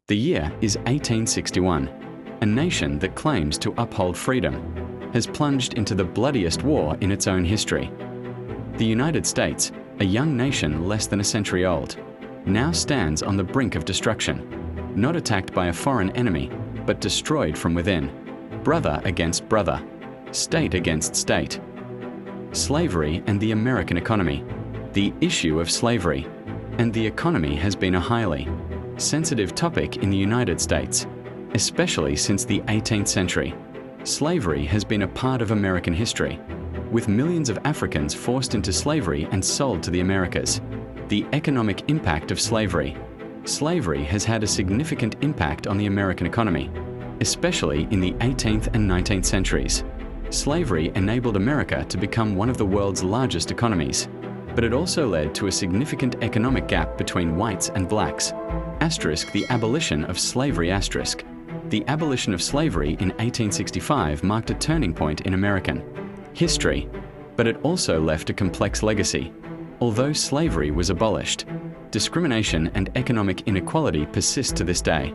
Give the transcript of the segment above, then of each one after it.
The year is 1861. A nation that claims to uphold freedom has plunged into the bloodiest war in its own history. The United States, a young nation less than a century old, now stands on the brink of destruction, not attacked by a foreign enemy, but destroyed from within, brother against brother, state against state. Slavery and the American economy. The issue of slavery and the economy has been a highly sensitive topic in the United States, especially since the 18th century. Slavery has been a part of American history, with millions of Africans forced into slavery and sold to the Americas. The economic impact of slavery. Slavery has had a significant impact on the American economy, especially in the 18th and 19th centuries. Slavery enabled America to become one of the world's largest economies, but it also led to a significant economic gap between whites and blacks. Asterisk the abolition of slavery asterisk. The abolition of slavery in 1865 marked a turning point in American history, but it also left a complex legacy. Although slavery was abolished, discrimination and economic inequality persist to this day.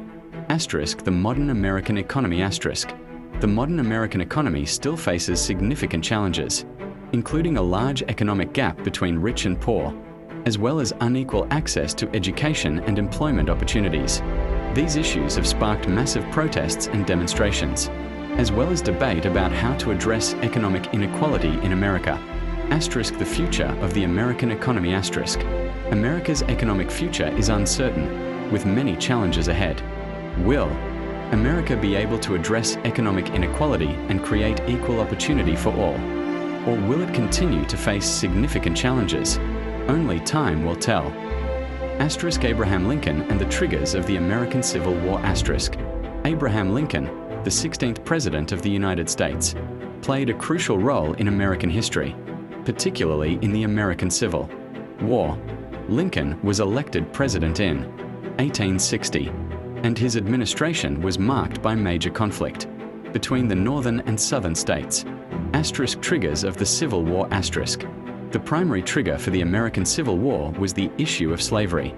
Asterisk the modern American economy asterisk. The modern American economy still faces significant challenges, including a large economic gap between rich and poor, as well as unequal access to education and employment opportunities. These issues have sparked massive protests and demonstrations, as well as debate about how to address economic inequality in America. Asterisk the future of the American economy asterisk. America's economic future is uncertain, with many challenges ahead. Will America be able to address economic inequality and create equal opportunity for all? Or will it continue to face significant challenges? Only time will tell. Asterisk Abraham Lincoln and the triggers of the American Civil War asterisk. Abraham Lincoln, the 16th President of the United States, played a crucial role in American history, particularly in the American Civil War. Lincoln was elected president in 1860, and his administration was marked by major conflict between the northern and southern states. Asterisk triggers of the Civil War asterisk. The primary trigger for the American Civil War was the issue of slavery,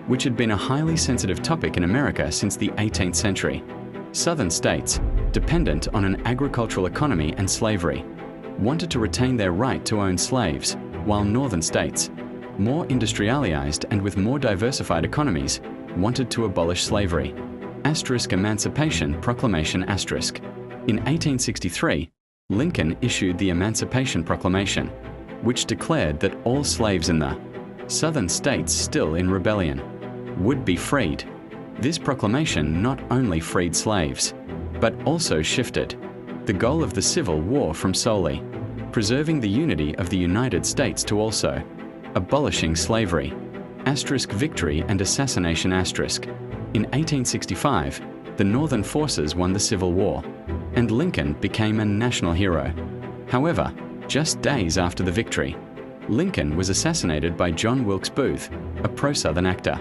which had been a highly sensitive topic in America since the 18th century. Southern states, dependent on an agricultural economy and slavery, wanted to retain their right to own slaves, while northern states, more industrialized and with more diversified economies, wanted to abolish slavery. Asterisk Emancipation Proclamation asterisk. In 1863, Lincoln issued the Emancipation Proclamation, which declared that all slaves in the southern states still in rebellion would be freed. This proclamation not only freed slaves, but also shifted the goal of the Civil War from solely preserving the unity of the United States to also abolishing slavery. Asterisk Victory and Assassination asterisk. In 1865, the Northern forces won the Civil War, and Lincoln became a national hero. However, just days after the victory, Lincoln was assassinated by John Wilkes Booth, a pro-Southern actor.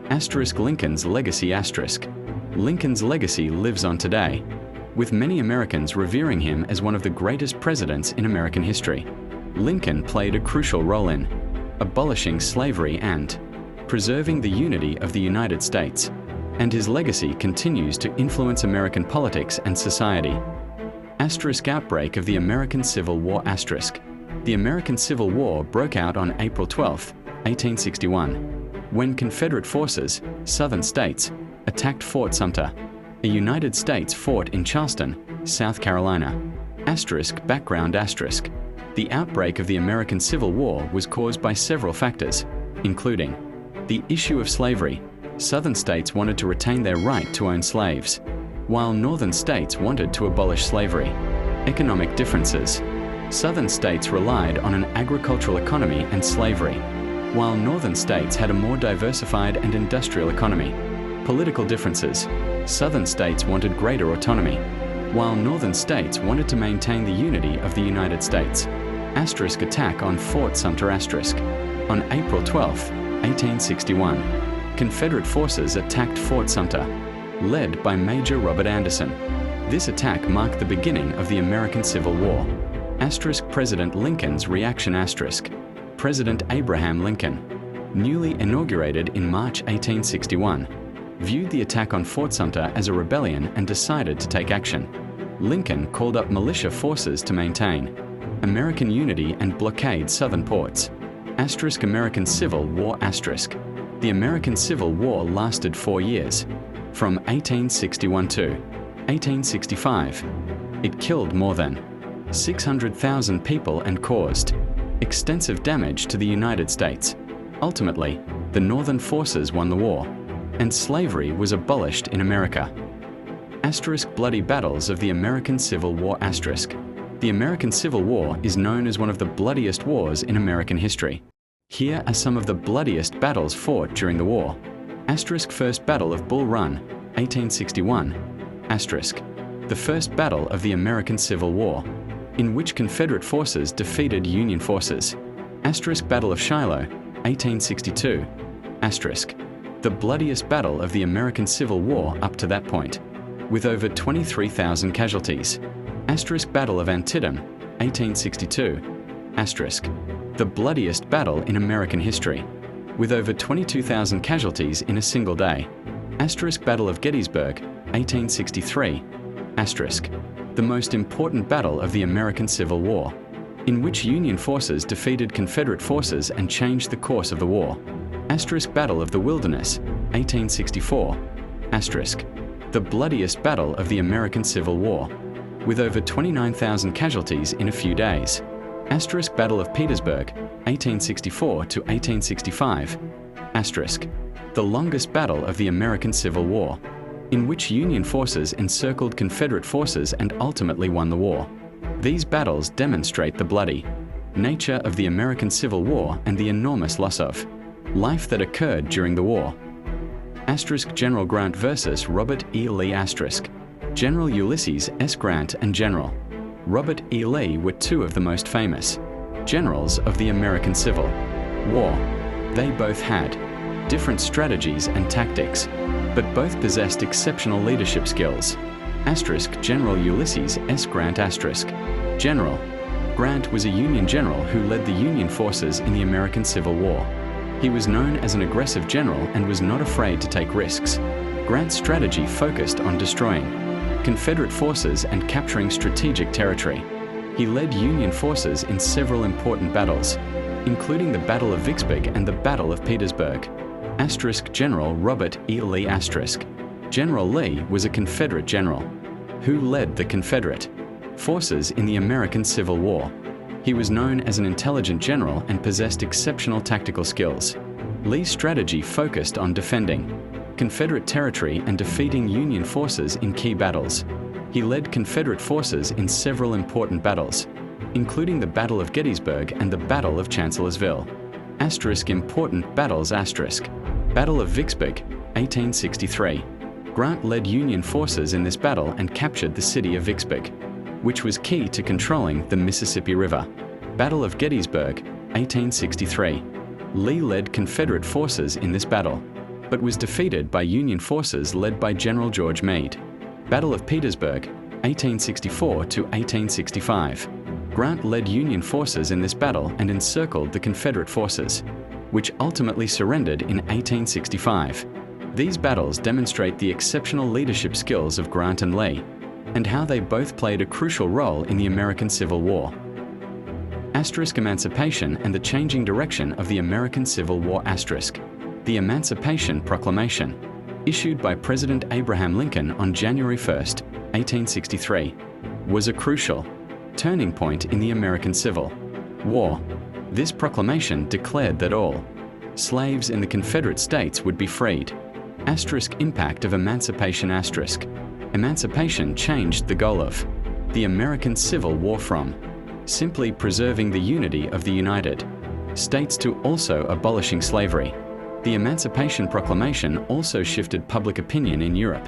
Asterisk Lincoln's legacy asterisk. Lincoln's legacy lives on today, with many Americans revering him as one of the greatest presidents in American history. Lincoln played a crucial role in abolishing slavery and preserving the unity of the United States, and his legacy continues to influence American politics and society. Asterisk outbreak of the American Civil War asterisk. The American Civil War broke out on April 12, 1861, when Confederate forces, Southern states, attacked Fort Sumter, a United States fort in Charleston, South Carolina. Asterisk background asterisk. The outbreak of the American Civil War was caused by several factors, including the issue of slavery. Southern states wanted to retain their right to own slaves, while northern states wanted to abolish slavery. Economic differences. Southern states relied on an agricultural economy and slavery, while northern states had a more diversified and industrial economy. Political differences. Southern states wanted greater autonomy, while northern states wanted to maintain the unity of the United States. Asterisk attack on Fort Sumter asterisk. On April 12, 1861, Confederate forces attacked Fort Sumter, led by Major Robert Anderson. This attack marked the beginning of the American Civil War. Asterisk President Lincoln's reaction asterisk. President Abraham Lincoln, newly inaugurated in March 1861, viewed the attack on Fort Sumter as a rebellion and decided to take action. Lincoln called up militia forces to maintain American unity and blockade southern ports. Asterisk American Civil War asterisk. The American Civil War lasted 4 years, from 1861 to 1865. It killed more than 600,000 people and caused extensive damage to the United States. Ultimately, the Northern forces won the war, and slavery was abolished in America. Asterisk Bloody battles of the American Civil War asterisk. The American Civil War is known as one of the bloodiest wars in American history. Here are some of the bloodiest battles fought during the war. Asterisk First Battle of Bull Run, 1861. Asterisk the First Battle of the American Civil War, in which Confederate forces defeated Union forces. Asterisk Battle of Shiloh, 1862. Asterisk the bloodiest battle of the American Civil War up to that point, with over 23,000 casualties. Asterisk Battle of Antietam, 1862. Asterisk the bloodiest battle in American history, with over 22,000 casualties in a single day. Asterisk Battle of Gettysburg, 1863. Asterisk the most important battle of the American Civil War, in which Union forces defeated Confederate forces and changed the course of the war. Asterisk Battle of the Wilderness, 1864. Asterisk the bloodiest battle of the American Civil War, with over 29,000 casualties in a few days. Asterisk Battle of Petersburg, 1864 to 1865. Asterisk the longest battle of the American Civil War, in which Union forces encircled Confederate forces and ultimately won the war. These battles demonstrate the bloody nature of the American Civil War and the enormous loss of life that occurred during the war. Asterisk General Grant versus Robert E. Lee asterisk. General Ulysses S. Grant and General Robert E. Lee were two of the most famous generals of the American Civil War. They both had different strategies and tactics, but both possessed exceptional leadership skills. Asterisk General Ulysses S. Grant asterisk. General Grant was a Union general who led the Union forces in the American Civil War. He was known as an aggressive general and was not afraid to take risks. Grant's strategy focused on destroying Confederate forces and capturing strategic territory. He led Union forces in several important battles, including the Battle of Vicksburg and the Battle of Petersburg. Asterisk General Robert E. Lee asterisk. General Lee was a Confederate general who led the Confederate forces in the American Civil War. He was known as an intelligent general and possessed exceptional tactical skills. Lee's strategy focused on defending Confederate territory and defeating Union forces in key battles. He led Confederate forces in several important battles, including the Battle of Gettysburg and the Battle of Chancellorsville. Asterisk Important battles asterisk. Battle of Vicksburg, 1863. Grant led Union forces in this battle and captured the city of Vicksburg, which was key to controlling the Mississippi River. Battle of Gettysburg, 1863. Lee led Confederate forces in this battle, but was defeated by Union forces led by General George Meade. Battle of Petersburg, 1864 to 1865. Grant led Union forces in this battle and encircled the Confederate forces, which ultimately surrendered in 1865. These battles demonstrate the exceptional leadership skills of Grant and Lee, and how they both played a crucial role in the American Civil War. Asterisk Emancipation and the changing direction of the American Civil War asterisk. The Emancipation Proclamation, issued by President Abraham Lincoln on January 1, 1863, was a crucial turning point in the American Civil War. This proclamation declared that all slaves in the Confederate States would be freed. Asterisk Impact of Emancipation asterisk. Emancipation changed the goal of the American Civil War from simply preserving the unity of the United States to also abolishing slavery. The Emancipation Proclamation also shifted public opinion in Europe,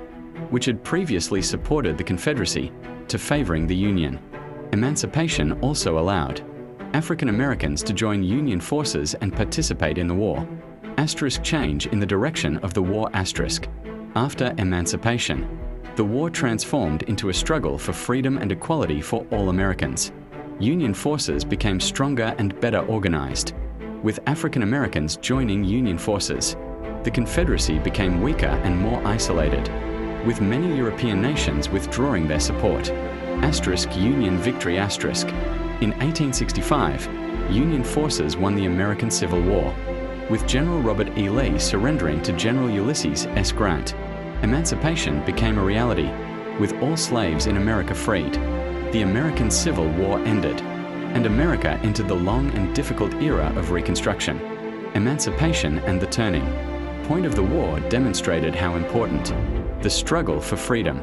which had previously supported the Confederacy, to favoring the Union. Emancipation also allowed African Americans to join Union forces and participate in the war. Asterisk Change in the direction of the war asterisk. After emancipation, the war transformed into a struggle for freedom and equality for all Americans. Union forces became stronger and better organized, with African Americans joining Union forces. the Confederacy became weaker and more isolated, with many European nations withdrawing their support. Union victory. In 1865, Union forces won the American Civil War, with General Robert E. Lee surrendering to General Ulysses S. Grant. Emancipation became a reality, with all slaves in America freed. The American Civil War ended, and America entered the long and difficult era of Reconstruction. Emancipation and the turning point of the war demonstrated how important the struggle for freedom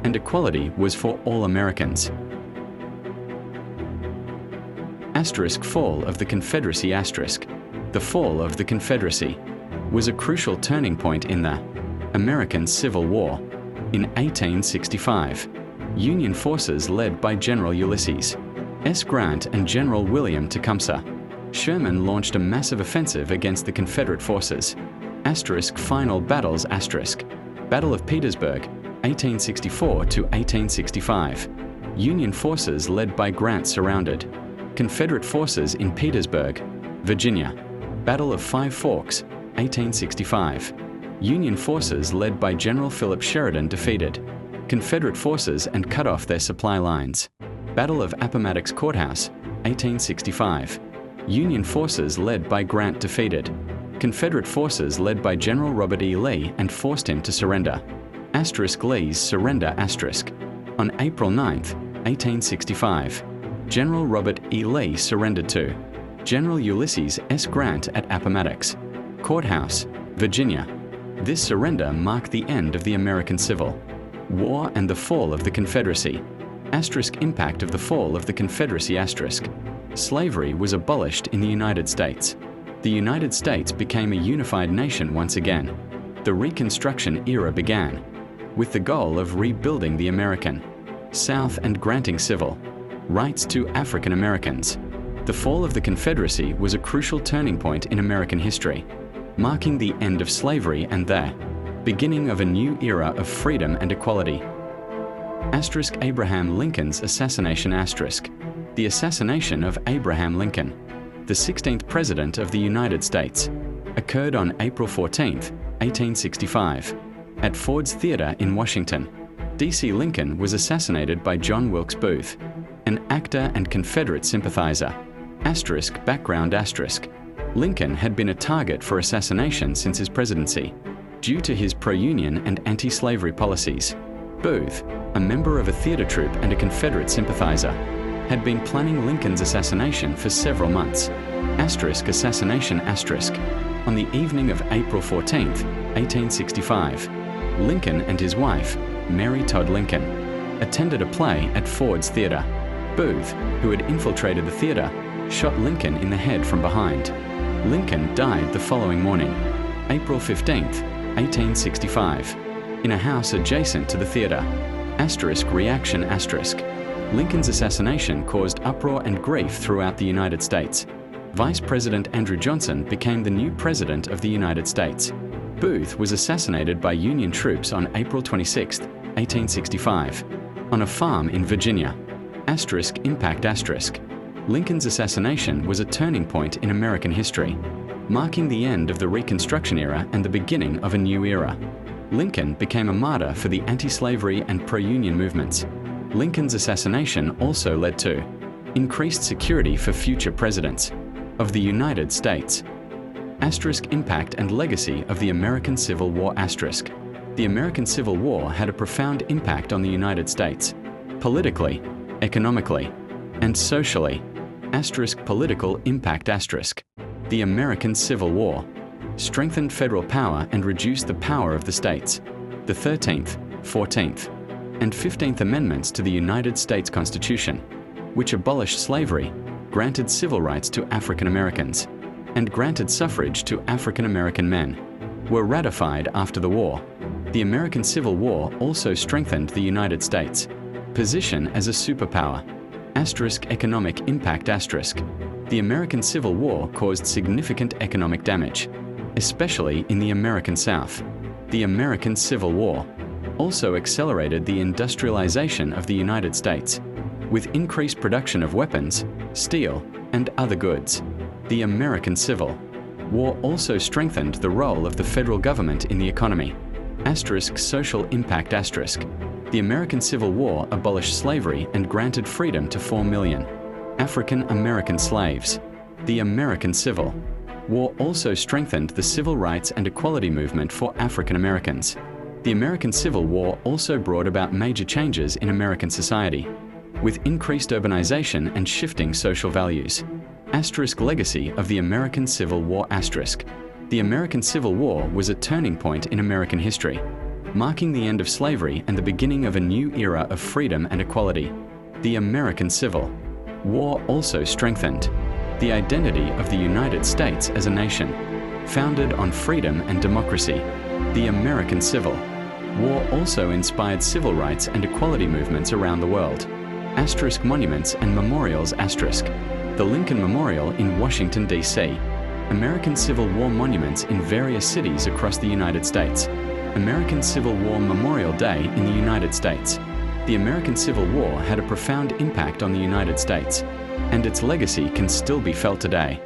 and equality was for all Americans. Fall of the Confederacy. The fall of the Confederacy was a crucial turning point in the American Civil War. In 1865, Union forces led by General Ulysses S. Grant and General William Tecumseh Sherman launched a massive offensive against the Confederate forces. Final battles. Battle of Petersburg, 1864 to 1865. Union forces led by Grant surrounded Confederate forces in Petersburg, Virginia. Battle of Five Forks, 1865. Union forces led by General Philip Sheridan defeated Confederate forces and cut off their supply lines. Battle of Appomattox Courthouse, 1865. Union forces led by Grant defeated Confederate forces led by General Robert E. Lee and forced him to surrender. Lee's surrender. On April 9, 1865, General Robert E. Lee surrendered to General Ulysses S. Grant at Appomattox Courthouse, Virginia. This surrender marked the end of the American Civil War and the fall of the Confederacy. Impact of the fall of the Confederacy. Slavery was abolished in the United States. The United States became a unified nation once again. The Reconstruction era began, with the goal of rebuilding the American South and granting civil rights to African Americans. The fall of the Confederacy was a crucial turning point in American history, marking the end of slavery and the beginning of a new era of freedom and equality. Abraham Lincoln's assassination. The assassination of Abraham Lincoln, the 16th President of the United States, occurred on April 14, 1865, at Ford's Theater in Washington, D.C. Lincoln was assassinated by John Wilkes Booth, an actor and Confederate sympathizer. Background. Lincoln had been a target for assassination since his presidency, due to his pro-union and anti-slavery policies. Booth, a member of a theater troupe and a Confederate sympathizer, had been planning Lincoln's assassination for several months. Assassination. On the evening of April 14, 1865, Lincoln and his wife, Mary Todd Lincoln, attended a play at Ford's Theater. Booth, who had infiltrated the theater, shot Lincoln in the head from behind. Lincoln died the following morning, April 15, 1865, in a house adjacent to the theater. Reaction. Lincoln's assassination caused uproar and grief throughout the United States. Vice President Andrew Johnson became the new President of the United States. Booth was assassinated by Union troops on April 26, 1865, on a farm in Virginia. Impact. Lincoln's assassination was a turning point in American history, marking the end of the Reconstruction era and the beginning of a new era. Lincoln became a martyr for the anti-slavery and pro-union movements. Lincoln's assassination also led to increased security for future presidents of the United States. Impact and legacy of the American Civil War. The American Civil War had a profound impact on the United States, politically, economically, and socially. Political impact. The American Civil War strengthened federal power and reduced the power of the states. The 13th, 14th, and 15th Amendments to the United States Constitution, which abolished slavery, granted civil rights to African Americans, and granted suffrage to African American men, were ratified after the war. The American Civil War also strengthened the United States' position as a superpower. Economic impact. The American Civil War caused significant economic damage, especially in the American South. The American Civil War also accelerated the industrialization of the United States, with increased production of weapons, steel, and other goods. The American Civil War also strengthened the role of the federal government in the economy. Asterisk social impact asterisk. The American Civil War abolished slavery and granted freedom to 4 million African American slaves. The American Civil War also strengthened the civil rights and equality movement for African Americans. The American Civil War also brought about major changes in American society, with increased urbanization and shifting social values. Asterisk legacy of the American Civil War asterisk. The American Civil War was a turning point in American history, marking the end of slavery and the beginning of a new era of freedom and equality. The American Civil War also strengthened the identity of the United States as a nation, founded on freedom and democracy. The American Civil War also inspired civil rights and equality movements around the world. Asterisk monuments and memorials asterisk. The Lincoln Memorial in Washington, D.C. American Civil War monuments in various cities across the United States. American Civil War Memorial Day in the United States. The American Civil War had a profound impact on the United States, and its legacy can still be felt today.